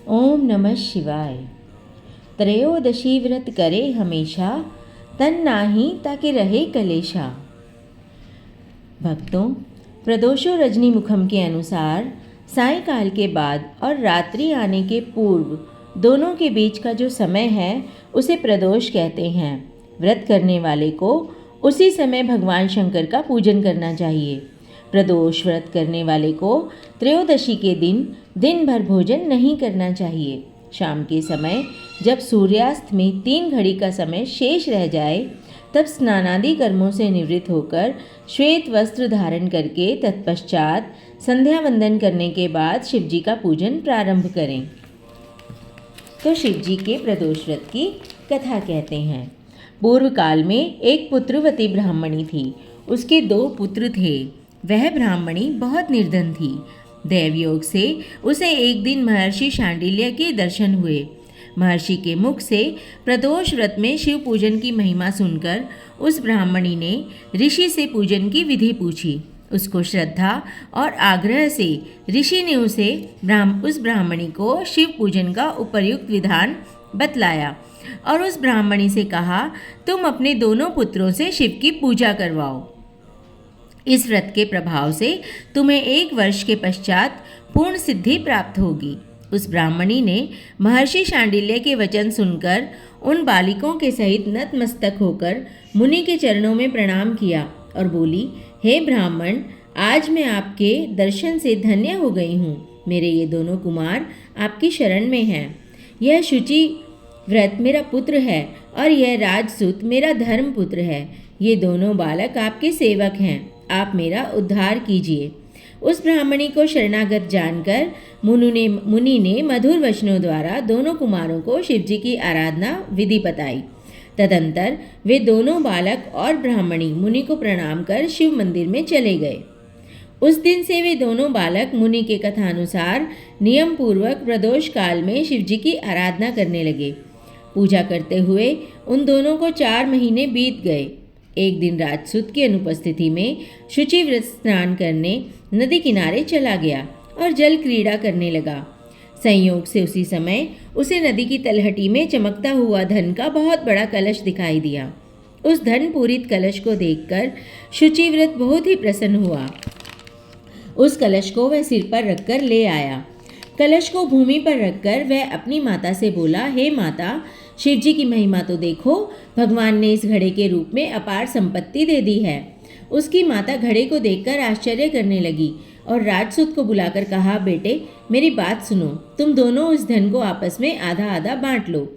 ओम नमः शिवाय। त्रयोदशी व्रत करे हमेशा, तन नाही ताकि रहे कलेशा। भक्तों, प्रदोषो रजनी मुखम के अनुसार सायंकाल के बाद और रात्रि आने के पूर्व दोनों के बीच का जो समय है उसे प्रदोष कहते हैं। व्रत करने वाले को उसी समय भगवान शंकर का पूजन करना चाहिए। प्रदोष व्रत करने वाले को त्रयोदशी के दिन भर भोजन नहीं करना चाहिए। शाम के समय जब सूर्यास्त में 3 घड़ी का समय शेष रह जाए तब स्नानादि कर्मों से निवृत्त होकर श्वेत वस्त्र धारण करके तत्पश्चात संध्या वंदन करने के बाद शिवजी का पूजन प्रारंभ करें। तो शिवजी के प्रदोष व्रत की कथा कहते हैं। पूर्व काल में एक पुत्रवती ब्राह्मणी थी। उसके 2 पुत्र थे। वह ब्राह्मणी बहुत निर्धन थी। दैवयोग से उसे एक दिन महर्षि शांडिल्य के दर्शन हुए। महर्षि के मुख से प्रदोष व्रत में शिव पूजन की महिमा सुनकर उस ब्राह्मणी ने ऋषि से पूजन की विधि पूछी। उसको श्रद्धा और आग्रह से ऋषि ने उस ब्राह्मणी को शिव पूजन का उपयुक्त विधान बतलाया और उस ब्राह्मणी से कहा, तुम अपने दोनों पुत्रों से शिव की पूजा करवाओ। इस व्रत के प्रभाव से तुम्हें 1 वर्ष के पश्चात पूर्ण सिद्धि प्राप्त होगी। उस ब्राह्मणी ने महर्षि शांडिल्य के वचन सुनकर उन बालिकों के सहित नतमस्तक होकर मुनि के चरणों में प्रणाम किया और बोली, हे ब्राह्मण, आज मैं आपके दर्शन से धन्य हो गई हूँ। मेरे ये दोनों कुमार आपकी शरण में हैं। यह शुचि व्रत मेरा पुत्र है और यह राजसूत मेरा धर्म पुत्र है। ये दोनों बालक आपके सेवक हैं। आप मेरा उद्धार कीजिए। उस ब्राह्मणी को शरणागत जानकर मुनि ने मधुर वचनों द्वारा दोनों कुमारों को शिवजी की आराधना विधि बताई। तदंतर वे दोनों बालक और ब्राह्मणी मुनि को प्रणाम कर शिव मंदिर में चले गए। उस दिन से वे दोनों बालक मुनि के कथानुसार नियम पूर्वक प्रदोष काल में शिवजी की आराधना करने लगे। पूजा करते हुए उन दोनों को 4 महीने बीत गए। एक दिन राजसूत की अनुपस्थिति में शुचिव्रत स्नान करने नदी किनारे चला गया और जल क्रीड़ा करने लगा। संयोग से उसी समय उसे नदी की तलहटी में चमकता हुआ धन का बहुत बड़ा कलश दिखाई दिया। उस धन पूरित कलश को देखकर शुचिव्रत बहुत ही प्रसन्न हुआ। उस कलश को वह सिर पर रखकर ले आया। कलश को भूमि पर रखकर वह अपनी माता से बोला, हे माता, शिवजी की महिमा तो देखो। भगवान ने इस घड़े के रूप में अपार संपत्ति दे दी है। उसकी माता घड़े को देखकर आश्चर्य करने लगी और राजसूत को बुलाकर कहा, बेटे, मेरी बात सुनो। तुम दोनों उस धन को आपस में आधा आधा बांट लो।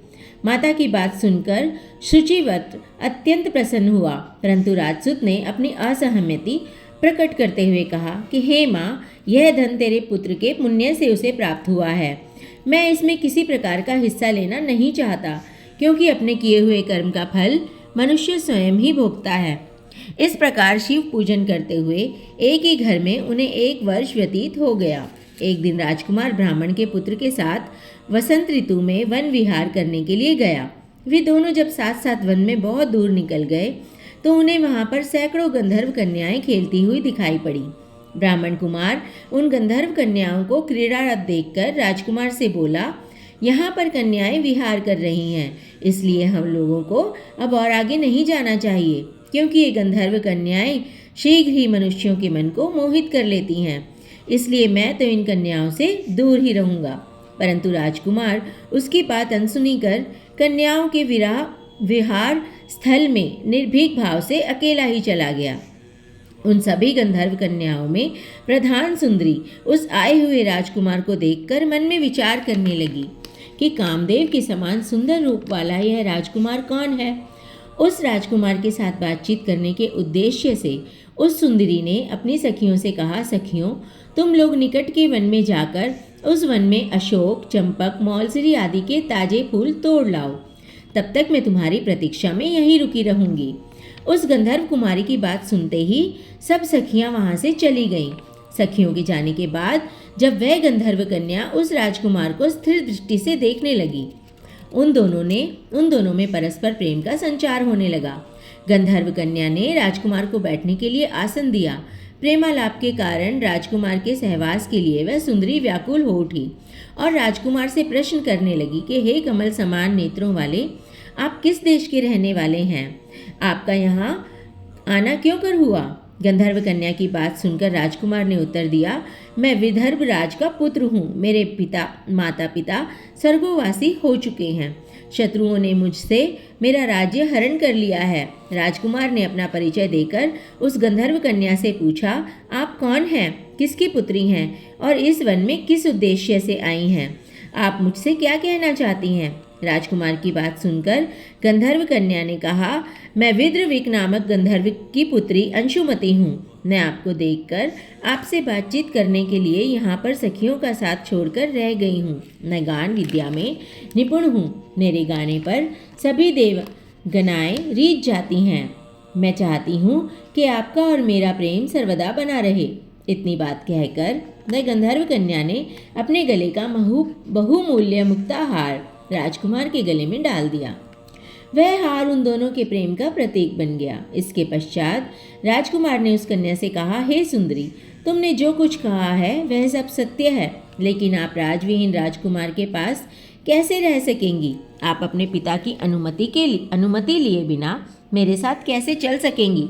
माता की बात सुनकर शुचिव्रत अत्यंत प्रसन्न हुआ, परंतु राजसूत ने अपनी असहमति प्रकट करते हुए कहा कि हे माँ, यह धन तेरे पुत्र के पुण्य से उसे प्राप्त हुआ है। मैं इसमें किसी प्रकार का हिस्सा लेना नहीं चाहता, क्योंकि अपने किए हुए कर्म का फल मनुष्य स्वयं ही भोगता है। इस प्रकार शिव पूजन करते हुए एक ही घर में उन्हें 1 वर्ष व्यतीत हो गया। एक दिन राजकुमार ब्राह्मण के पुत्र के साथ वसंत ऋतु में वन विहार करने के लिए गया। वे दोनों जब साथ साथ वन में बहुत दूर निकल गए तो उन्हें वहां पर सैकड़ों गंधर्व कन्याएं खेलती हुई दिखाई पड़ी। ब्राह्मण कुमार उन गंधर्व कन्याओं को क्रीड़ारत देखकर राजकुमार से बोला, यहाँ पर कन्याएं विहार कर रही हैं, इसलिए हम लोगों को अब और आगे नहीं जाना चाहिए, क्योंकि ये गंधर्व कन्याएं शीघ्र ही मनुष्यों के मन को मोहित कर लेती हैं। इसलिए मैं तो इन कन्याओं से दूर ही रहूँगा। परंतु राजकुमार उसकी बात अनसुनी कर कन्याओं के विहार स्थल में निर्भीक भाव से अकेला ही चला गया। उन सभी गंधर्व कन्याओं में प्रधान सुंदरी उस आए हुए राजकुमार को देखकर मन में विचार करने लगी कि कामदेव के समान सुंदर रूप वाला यह राजकुमार कौन है। उस राजकुमार के साथ बातचीत करने के उद्देश्य से उस सुंदरी ने अपनी सखियों से कहा, सखियों, तुम लोग निकट के वन में जाकर उस वन में अशोक, चंपक, मौलसिरी आदि के ताजे फूल तोड़ लाओ। तब तक मैं तुम्हारी प्रतीक्षा में यहीं रुकी रहूंगी। उस गंधर्व कुमारी की बात सुनते ही सब सखियां वहां से चली गईं। सखियों के जाने के बाद जब वह गंधर्व कन्या उस राजकुमार को स्थिर दृष्टि से देखने लगी, उन दोनों में परस्पर प्रेम का संचार होने लगा। गंधर्व कन्या ने राजकुमार को बैठने के लिए आसन दिया, प्रेमालाप के कारण राजकुमार के सहवास के लिए वह सुंदरी व्याकुल हो उठी और राजकुमार से प्रश्न करने लगी कि हे कमल समान नेत्रों वाले, आप किस देश के रहने वाले हैं? आपका यहाँ आना क्यों कर हुआ? गंधर्व कन्या की बात सुनकर राजकुमार ने उत्तर दिया, मैं विदर्भ राज का पुत्र हूँ। मेरे माता पिता स्वर्गवासी हो चुके हैं। शत्रुओं ने मुझसे मेरा राज्य हरण कर लिया है। राजकुमार ने अपना परिचय देकर उस गंधर्व कन्या से पूछा, आप कौन हैं, किसकी पुत्री हैं और इस वन में किस उद्देश्य से आई हैं? आप मुझसे क्या कहना चाहती हैं? राजकुमार की बात सुनकर गंधर्व कन्या ने कहा, मैं विद्रविक नामक गंधर्व की पुत्री अंशुमति हूँ। मैं आपको देखकर आपसे बातचीत करने के लिए यहाँ पर सखियों का साथ छोड़कर रह गई हूँ। मैं गान विद्या में निपुण हूँ। मेरे गाने पर सभी देव गनाएं रीझ जाती हैं। मैं चाहती हूँ कि आपका और मेरा प्रेम सर्वदा बना रहे। इतनी बात कहकर वह गंधर्व कन्या ने अपने गले का बहुमूल्य मुक्ताहार राजकुमार के गले में डाल दिया। वह हार उन दोनों के प्रेम का प्रतीक बन गया। इसके पश्चात राजकुमार ने उस कन्या से कहा, हे सुंदरी, तुमने जो कुछ कहा है वह सब सत्य है, लेकिन आप राजविहीन राजकुमार के पास कैसे रह सकेंगी? आप अपने पिता की अनुमति लिए बिना मेरे साथ कैसे चल सकेंगी?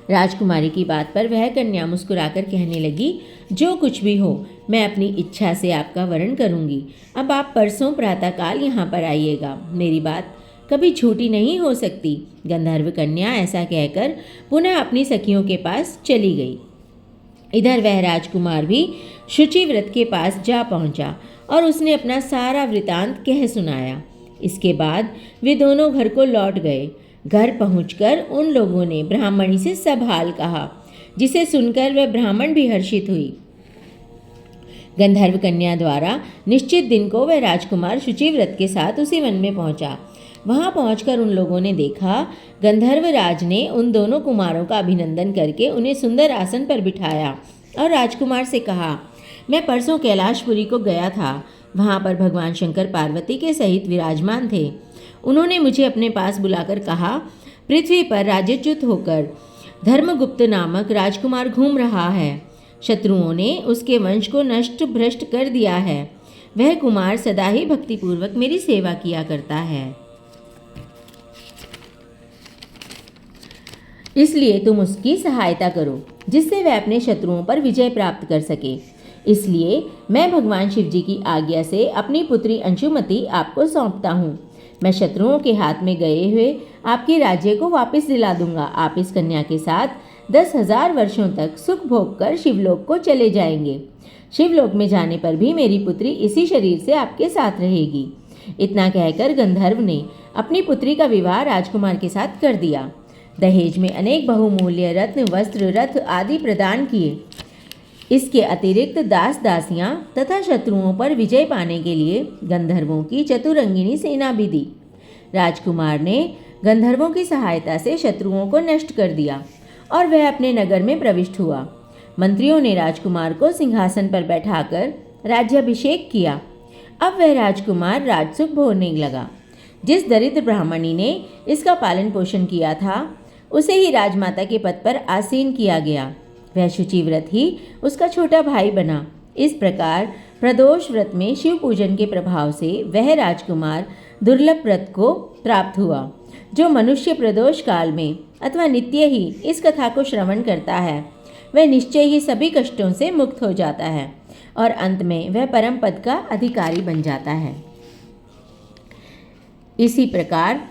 राजकुमारी की बात पर वह कन्या मुस्कुराकर कहने लगी, जो कुछ भी हो, मैं अपनी इच्छा से आपका वरण करूंगी। अब आप परसों प्रातःकाल यहाँ पर आइएगा। मेरी बात कभी झूठी नहीं हो सकती। गंधर्व कन्या ऐसा कहकर पुनः अपनी सखियों के पास चली गई। इधर वह राजकुमार भी शुचिव्रत के पास जा पहुंचा और उसने अपना सारा वृतांत कह सुनाया। इसके बाद वे दोनों घर को लौट गए। घर पहुंचकर उन लोगों ने ब्राह्मणी से सब हाल कहा, जिसे सुनकर वह ब्राह्मण भी हर्षित हुई। गंधर्व कन्या द्वारा निश्चित दिन को वह राजकुमार शुचिव्रत के साथ उसी वन में पहुंचा। वहां पहुंचकर उन लोगों ने देखा, गंधर्व राज ने उन दोनों कुमारों का अभिनंदन करके उन्हें सुंदर आसन पर बिठाया और राजकुमार से कहा, मैं परसों कैलाशपुरी को गया था। वहां पर भगवान शंकर पार्वती के सहित विराजमान थे। उन्होंने मुझे अपने पास बुलाकर कहा, पृथ्वी पर राज्यच्युत होकर धर्मगुप्त नामक राजकुमार घूम रहा है। शत्रुओं ने उसके वंश को नष्ट भ्रष्ट कर दिया है। वह कुमार सदा ही भक्तिपूर्वक मेरी सेवा किया करता है। इसलिए तुम उसकी सहायता करो, जिससे वह अपने शत्रुओं पर विजय प्राप्त कर सके। इसलिए मैं भगवान शिव जी की आज्ञा से अपनी पुत्री अंशुमति आपको सौंपता हूँ। मैं शत्रुओं के हाथ में गए हुए आपके राज्य को वापस दिला दूंगा। आप इस कन्या के साथ 10,000 वर्षों तक सुख भोग कर शिवलोक को चले जाएंगे। शिवलोक में जाने पर भी मेरी पुत्री इसी शरीर से आपके साथ रहेगी। इतना कहकर गंधर्व ने अपनी पुत्री का विवाह राजकुमार के साथ कर दिया। दहेज में अनेक बहुमूल्य रत्न, वस्त्र, रथ आदि प्रदान किए। इसके अतिरिक्त दास दासियां तथा शत्रुओं पर विजय पाने के लिए गंधर्वों की चतुरंगिनी सेना भी दी। राजकुमार ने गंधर्वों की सहायता से शत्रुओं को नष्ट कर दिया और वह अपने नगर में प्रविष्ट हुआ। मंत्रियों ने राजकुमार को सिंहासन पर बैठाकर राज्याभिषेक किया। अब वह राजकुमार राजसुख भोगने लगा। जिस दरिद्र ब्राह्मणी ने इसका पालन पोषण किया था, उसे ही राजमाता के पद पर आसीन किया गया। वह शुचिव्रत ही उसका छोटा भाई बना। इस प्रकार प्रदोष व्रत में शिव पूजन के प्रभाव से वह राजकुमार दुर्लभ व्रत को प्राप्त हुआ। जो मनुष्य प्रदोष काल में अथवा नित्य ही इस कथा को श्रवण करता है, वह निश्चय ही सभी कष्टों से मुक्त हो जाता है और अंत में वह परम पद का अधिकारी बन जाता है। इसी प्रकार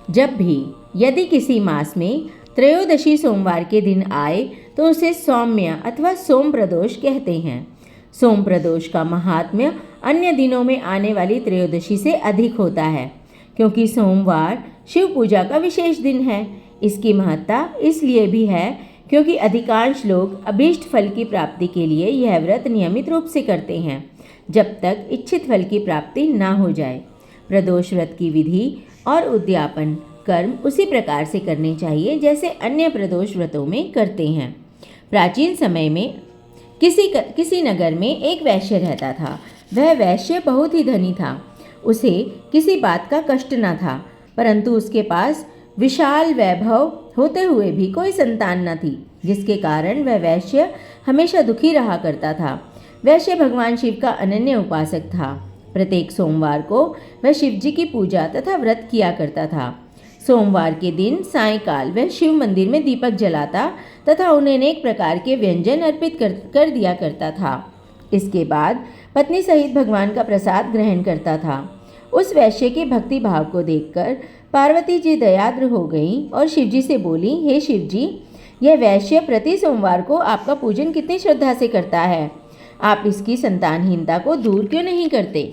जब भी यदि किसी मास में त्रयोदशी सोमवार के दिन आए तो उसे सौम्य अथवा सोम प्रदोष कहते हैं। सोम प्रदोष का महात्म्य अन्य दिनों में आने वाली त्रयोदशी से अधिक होता है, क्योंकि सोमवार शिव पूजा का विशेष दिन है। इसकी महत्ता इसलिए भी है क्योंकि अधिकांश लोग अभीष्ट फल की प्राप्ति के लिए यह व्रत नियमित रूप से करते हैं, जब तक इच्छित फल की प्राप्ति ना हो जाए। प्रदोष व्रत की विधि और उद्यापन कर्म उसी प्रकार से करने चाहिए जैसे अन्य प्रदोष व्रतों में करते हैं। प्राचीन समय में किसी नगर में एक वैश्य रहता था। वह वैश्य बहुत ही धनी था। उसे किसी बात का कष्ट न था, परंतु उसके पास विशाल वैभव होते हुए भी कोई संतान न थी। जिसके कारण वह वैश्य हमेशा दुखी रहा करता था। वैश्य भगवान शिव का अनन्य उपासक था। प्रत्येक सोमवार को वह शिव जी की पूजा तथा व्रत किया करता था। सोमवार के दिन सायंकाल वह शिव मंदिर में दीपक जलाता तथा उन्हें अनेक प्रकार के व्यंजन अर्पित कर दिया करता था। इसके बाद पत्नी सहित भगवान का प्रसाद ग्रहण करता था। उस वैश्य के भक्ति भाव को देखकर पार्वती जी दयाद्र हो गईं और शिवजी से बोली, हे शिवजी, यह वैश्य प्रति सोमवार को आपका पूजन कितनी श्रद्धा से करता है, आप इसकी संतानहीनता को दूर क्यों नहीं करते।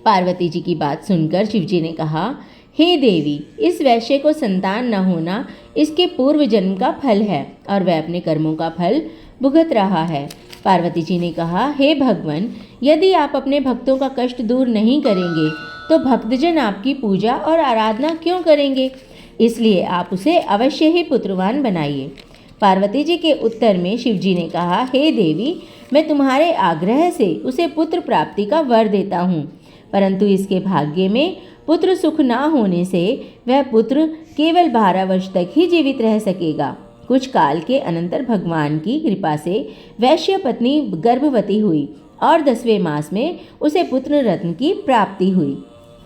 पार्वती जी की बात सुनकर शिवजी ने कहा, हे देवी, इस वैश्य को संतान न होना इसके पूर्व जन्म का फल है और वह अपने कर्मों का फल भुगत रहा है। पार्वती जी ने कहा, हे भगवान, यदि आप अपने भक्तों का कष्ट दूर नहीं करेंगे तो भक्तजन आपकी पूजा और आराधना क्यों करेंगे, इसलिए आप उसे अवश्य ही पुत्रवान बनाइए। पार्वती जी के उत्तर में शिवजी ने कहा, हे देवी, मैं तुम्हारे आग्रह से उसे पुत्र प्राप्ति का वर देता हूँ, परंतु इसके भाग्य में पुत्र सुख न होने से वह पुत्र केवल 12 वर्ष तक ही जीवित रह सकेगा। कुछ काल के अनंतर भगवान की कृपा से वैश्य पत्नी गर्भवती हुई और 10वें मास में उसे पुत्र रत्न की प्राप्ति हुई।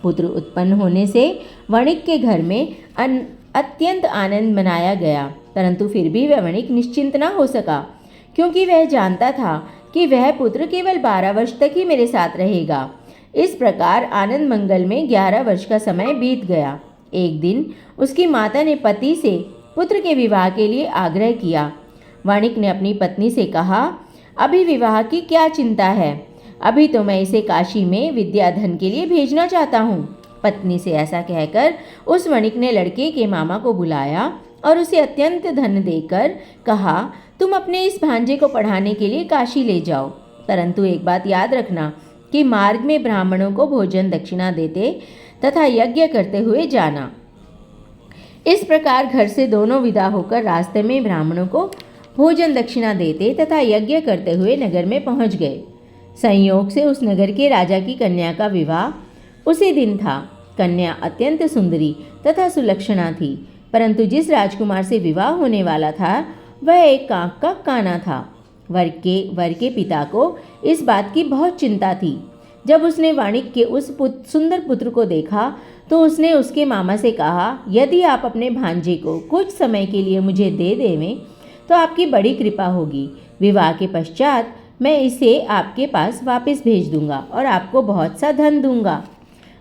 पुत्र उत्पन्न होने से वणिक के घर में अत्यंत आनंद मनाया गया, परंतु फिर भी वह वणिक निश्चिंत न हो सका, क्योंकि वह जानता था कि वह पुत्र केवल 12 वर्ष तक ही मेरे साथ रहेगा। इस प्रकार आनंद मंगल में 11 वर्ष का समय बीत गया। एक दिन उसकी माता ने पति से पुत्र के विवाह के लिए आग्रह किया। वणिक ने अपनी पत्नी से कहा, अभी विवाह की क्या चिंता है, अभी तो मैं इसे काशी में विद्याधन के लिए भेजना चाहता हूँ। पत्नी से ऐसा कहकर उस वणिक ने लड़के के मामा को बुलाया और उसे अत्यंत धन देकर कहा, तुम अपने इस भांजे को पढ़ाने के लिए काशी ले जाओ, परंतु एक बात याद रखना कि मार्ग में ब्राह्मणों को भोजन दक्षिणा देते तथा यज्ञ करते हुए जाना। इस प्रकार घर से दोनों विदा होकर रास्ते में ब्राह्मणों को भोजन दक्षिणा देते तथा यज्ञ करते हुए नगर में पहुंच गए। संयोग से उस नगर के राजा की कन्या का विवाह उसी दिन था। कन्या अत्यंत सुंदरी तथा सुलक्षणा थी, परंतु जिस राजकुमार से विवाह होने वाला था वह एक कांक का काना था। वर के पिता को इस बात की बहुत चिंता थी। जब उसने वाणिक के उस सुंदर पुत्र को देखा तो उसने उसके मामा से कहा, यदि आप अपने भांजे को कुछ समय के लिए मुझे दे देवें तो आपकी बड़ी कृपा होगी। विवाह के पश्चात मैं इसे आपके पास वापस भेज दूंगा और आपको बहुत सा धन दूंगा।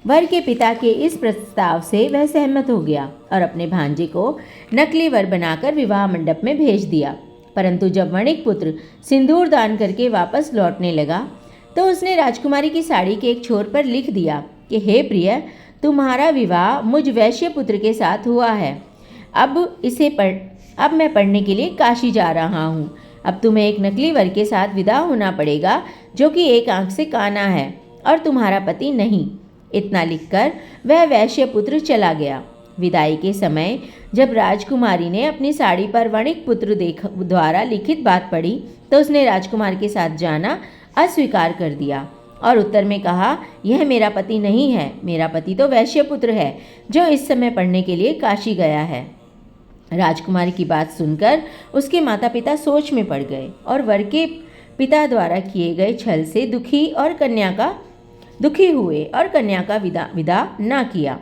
वर के पिता के इस प्रस्ताव से वह सहमत हो गया और अपने भांजे को नकली वर बनाकर विवाह मंडप में भेज दिया। परंतु जब वणिक पुत्र सिंदूर दान करके वापस लौटने लगा तो उसने राजकुमारी की साड़ी के एक छोर पर लिख दिया कि हे प्रिय, तुम्हारा विवाह मुझ वैश्य पुत्र के साथ हुआ है। अब मैं पढ़ने के लिए काशी जा रहा हूँ। अब तुम्हें एक नकली वर के साथ विदा होना पड़ेगा जो कि एक आंख से काना है और तुम्हारा पति नहीं। इतना लिखकर वह वैश्य पुत्र चला गया। विदाई के समय जब राजकुमारी ने अपनी साड़ी पर वणिक पुत्र द्वारा लिखित बात पढ़ी तो उसने राजकुमार के साथ जाना अस्वीकार कर दिया और उत्तर में कहा, यह मेरा पति नहीं है, मेरा पति तो वैश्य पुत्र है जो इस समय पढ़ने के लिए काशी गया है। राजकुमारी की बात सुनकर उसके माता पिता सोच में पड़ गए और वर के पिता द्वारा किए गए छल से दुखी हुए और कन्या का विदा न किया।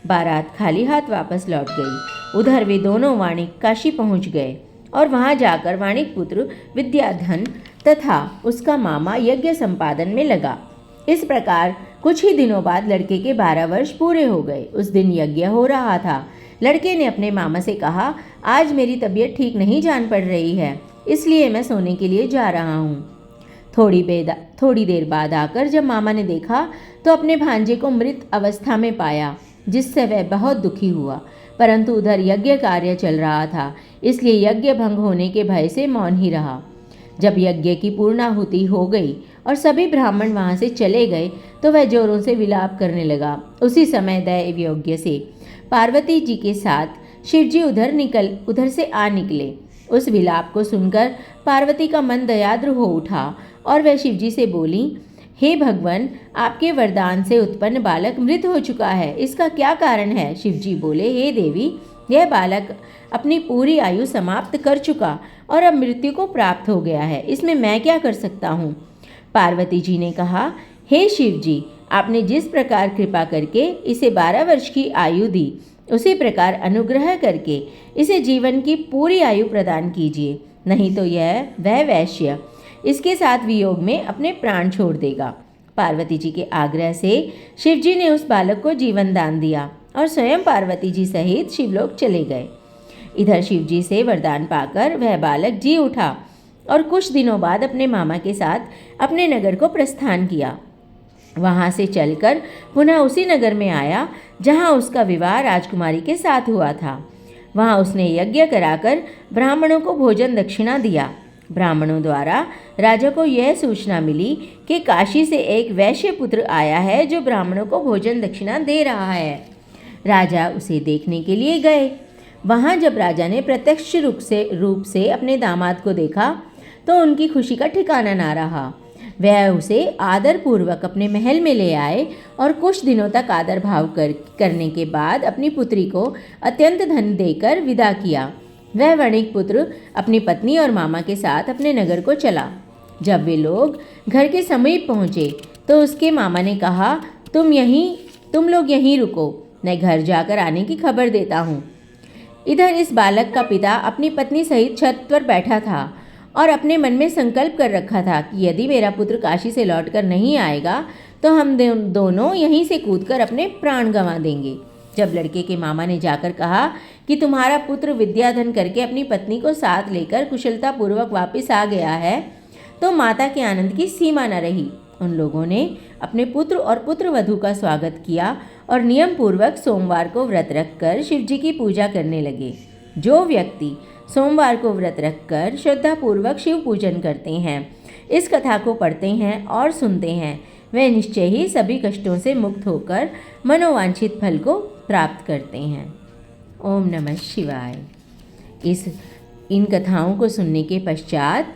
बारात खाली हाथ वापस लौट गई। उधर वे दोनों वाणिक काशी पहुंच गए और वहां जाकर वाणिक पुत्र विद्याधन तथा उसका मामा यज्ञ संपादन में लगा। इस प्रकार कुछ ही दिनों बाद लड़के के 12 वर्ष पूरे हो गए। उस दिन यज्ञ हो रहा था। लड़के ने अपने मामा से कहा, आज मेरी तबीयत ठीक नहीं जान पड़ रही है, इसलिए मैं सोने के लिए जा रहा हूँ। थोड़ी देर बाद आकर जब मामा ने देखा तो अपने भांजे को मृत अवस्था में पाया, जिससे वह बहुत दुखी हुआ। परंतु उधर यज्ञ कार्य चल रहा था, इसलिए यज्ञ भंग होने के भय से मौन ही रहा। जब यज्ञ की पूर्णाहुति हो गई और सभी ब्राह्मण वहां से चले गए तो वह जोरों से विलाप करने लगा। उसी समय दैव यज्ञ से पार्वती जी के साथ शिवजी उधर से आ निकले। उस विलाप को सुनकर पार्वती का मन दयाद्र हो उठा और वह शिवजी से बोली, हे भगवान, आपके वरदान से उत्पन्न बालक मृत हो चुका है, इसका क्या कारण है। शिवजी बोले, हे देवी, यह बालक अपनी पूरी आयु समाप्त कर चुका और अब मृत्यु को प्राप्त हो गया है, इसमें मैं क्या कर सकता हूँ। पार्वती जी ने कहा, हे शिव जी, आपने जिस प्रकार कृपा करके इसे 12 वर्ष की आयु दी, उसी प्रकार अनुग्रह करके इसे जीवन की पूरी आयु प्रदान कीजिए, नहीं तो वह वैश्य इसके साथ वियोग में अपने प्राण छोड़ देगा। पार्वती जी के आग्रह से शिवजी ने उस बालक को जीवन दान दिया और स्वयं पार्वती जी सहित शिवलोक चले गए। इधर शिवजी से वरदान पाकर वह बालक जी उठा और कुछ दिनों बाद अपने मामा के साथ अपने नगर को प्रस्थान किया। वहाँ से चलकर पुनः उसी नगर में आया जहाँ उसका विवाह राजकुमारी के साथ हुआ था। वहाँ उसने यज्ञ कराकर ब्राह्मणों को भोजन दक्षिणा दिया। ब्राह्मणों द्वारा राजा को यह सूचना मिली कि काशी से एक वैश्य पुत्र आया है जो ब्राह्मणों को भोजन दक्षिणा दे रहा है। राजा उसे देखने के लिए गए। वहाँ जब राजा ने प्रत्यक्ष रूप से अपने दामाद को देखा तो उनकी खुशी का ठिकाना ना रहा। वह उसे आदरपूर्वक अपने महल में ले आए और कुछ दिनों तक आदर भाव करने के बाद अपनी पुत्री को अत्यंत धन देकर विदा किया। वह वणिक पुत्र अपनी पत्नी और मामा के साथ अपने नगर को चला। जब वे लोग घर के समीप पहुँचे तो उसके मामा ने कहा, तुम लोग यहीं रुको, मैं घर जाकर आने की खबर देता हूँ। इधर इस बालक का पिता अपनी पत्नी सहित छत पर बैठा था और अपने मन में संकल्प कर रखा था कि यदि मेरा पुत्र काशी से लौटकर नहीं आएगा तो हम दोनों यहीं से कूदकर अपने प्राण गंवा देंगे। जब लड़के के मामा ने जाकर कहा कि तुम्हारा पुत्र विद्याधन करके अपनी पत्नी को साथ लेकर कुशलतापूर्वक वापस आ गया है, तो माता के आनंद की सीमा न रही। उन लोगों ने अपने पुत्र और पुत्रवधू का स्वागत किया और नियम पूर्वक सोमवार को व्रत रखकर शिवजी की पूजा करने लगे। जो व्यक्ति सोमवार को व्रत रखकर श्रद्धापूर्वक शिव पूजन करते हैं, इस कथा को पढ़ते हैं और सुनते हैं, वे निश्चय ही सभी कष्टों से मुक्त होकर मनोवांछित फल को प्राप्त करते हैं। ओम नमः शिवाय। इन कथाओं को सुनने के पश्चात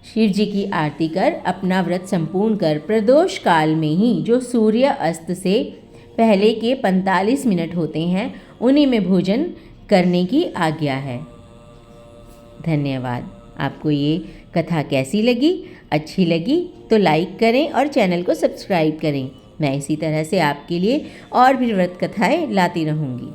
शिव जी की आरती कर अपना व्रत संपूर्ण कर प्रदोष काल में ही जो सूर्य अस्त से पहले के 45 मिनट होते हैं उन्हीं में भोजन करने की आज्ञा है। धन्यवाद। आपको ये कथा कैसी लगी? अच्छी लगी तो लाइक करें और चैनल को सब्सक्राइब करें। मैं इसी तरह से आपके लिए और भी व्रत कथाएं लाती रहूँगी।